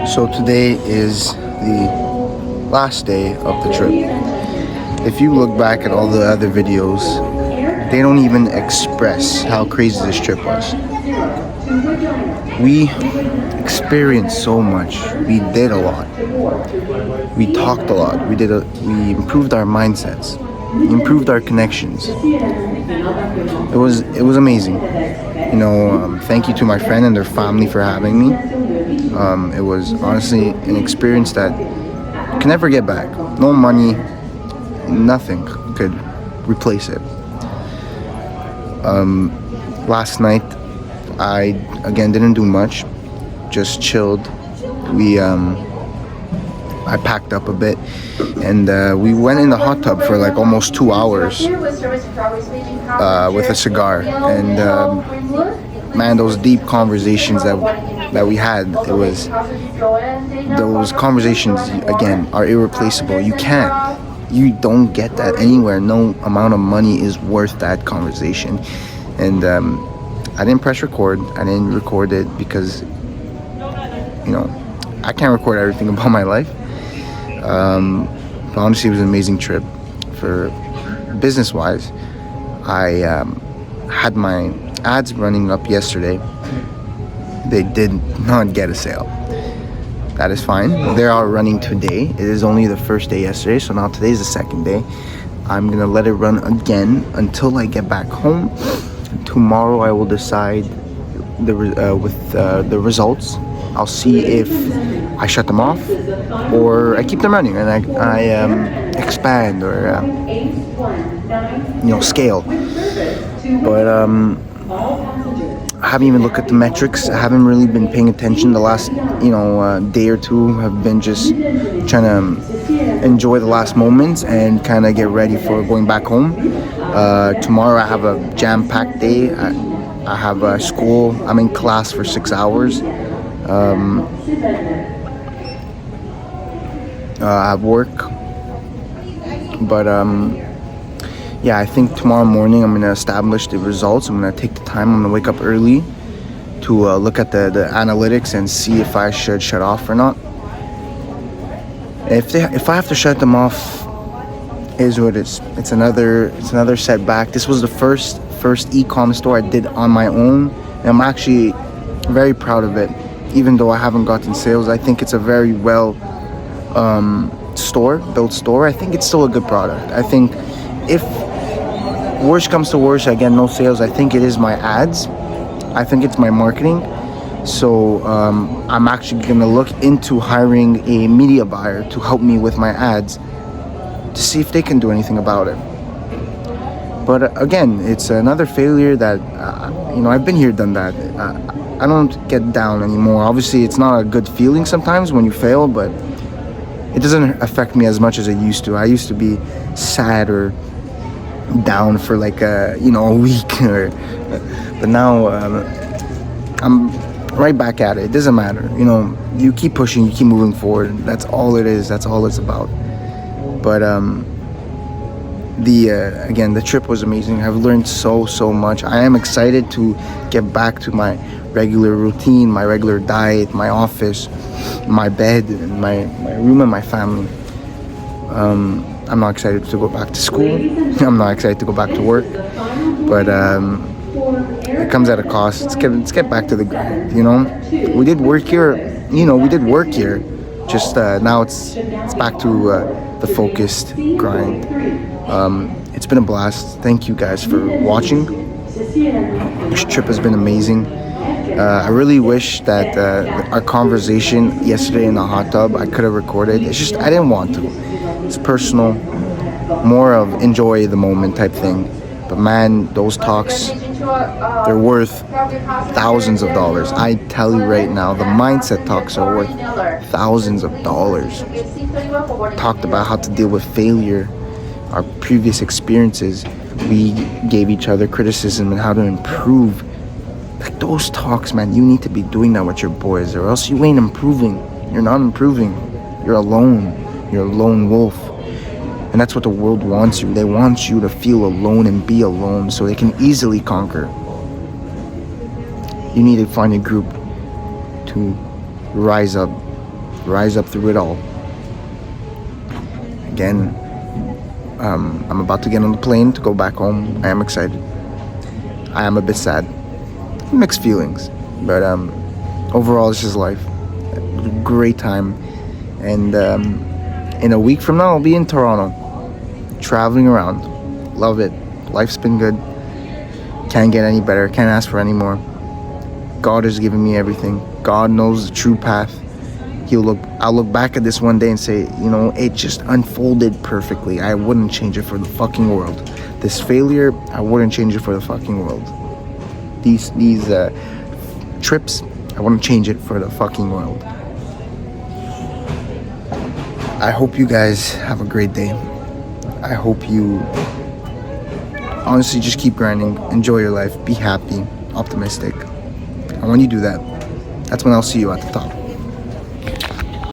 So today is the last day of the trip. If you look back at all the other videos, they don't even express how crazy this trip was. We experienced so much. We did a lot. We talked a lot. We improved our mindsets. We improved our connections. It was amazing. Thank you to my friend and their family for having me. It was honestly an experience that you can never get back. No money, nothing could replace it. Last night, I again didn't do much, just chilled. I packed up a bit, and we went in the hot tub for like almost 2 hours with a cigar. And man, those deep conversations that we had, those conversations again are irreplaceable. You don't get that anywhere. No amount of money is worth that conversation. And I didn't press record. I didn't record it because I can't record everything about my life. But honestly, it was an amazing trip. For business-wise, I had my ads running up yesterday. They did not get a sale. That is fine. They are running today. It is only the first day yesterday, so now today's the second day. I'm gonna let it run again until I get back home. Tomorrow I will decide with the results. I'll see if I shut them off or I keep them running and I expand or scale. But I haven't even looked at the metrics. I haven't really been paying attention. The last day or two have been just trying to enjoy the last moments and kind of get ready for going back home. Tomorrow I have a jam-packed day. I have school. I'm in class for 6 hours. I have work, but I think tomorrow morning I'm gonna establish the results. I'm gonna take the time. I'm gonna wake up early to look at the analytics and see if I should shut off or not. If I have to shut them off, is what it is. It's another setback. This was the first e-com store I did on my own, and I'm actually very proud of it. Even though I haven't gotten sales, I think it's a very well built store. I think it's still a good product. I think if worst comes to worst, I get no sales, I think it is my ads. I think it's my marketing. So I'm actually gonna look into hiring a media buyer to help me with my ads to see if they can do anything about it. But again, it's another failure that I've been here, done that. I don't get down anymore. Obviously, it's not a good feeling sometimes when you fail, but it doesn't affect me as much as it used to. I used to be sad or down for like a week, but now I'm right back at it. It doesn't matter. You keep pushing, you keep moving forward. That's all it is. That's all it's about. But the trip was amazing. I've learned so much. I am excited to get back to my regular routine, my regular diet, my office, my bed, and my room and my family. I'm not excited to go back to school. I'm not excited to go back to work. But it comes at a cost. Let's get back to the grind. We did work here. Just now it's back to the focused grind. It's been a blast. Thank you guys for watching. This trip has been amazing. I really wish that our conversation yesterday in the hot tub I could have recorded. It's just I didn't want to. It's personal, more of enjoy the moment type thing. But man, those talks, they're worth thousands of dollars. I tell you right now, the mindset talks are worth thousands of dollars. Talked about how to deal with failure, our previous experiences. We gave each other criticism and how to improve. Like those talks, man, you need to be doing that with your boys, or else you ain't improving. You're not improving. You're alone. You're a lone wolf. And that's what the world wants you. They want you to feel alone and be alone so they can easily conquer. You need to find a group to rise up rise up through it all. Again, I'm about to get on the plane to go back home. I am excited. I am a bit sad. Mixed feelings. But overall, it's just life. Great time. And in a week from now, I'll be in Toronto, traveling around. Love it. Life's been good. Can't get any better. Can't ask for any more. God has given me everything. God knows the true path. I'll look back at this one day and say, you know, it just unfolded perfectly. I wouldn't change it for the fucking world. This failure, I wouldn't change it for the fucking world. These trips, I wouldn't change it for the fucking world. I hope you guys have a great day. I hope you honestly just keep grinding, enjoy your life, be happy, optimistic. And when you do that, that's when I'll see you at the top.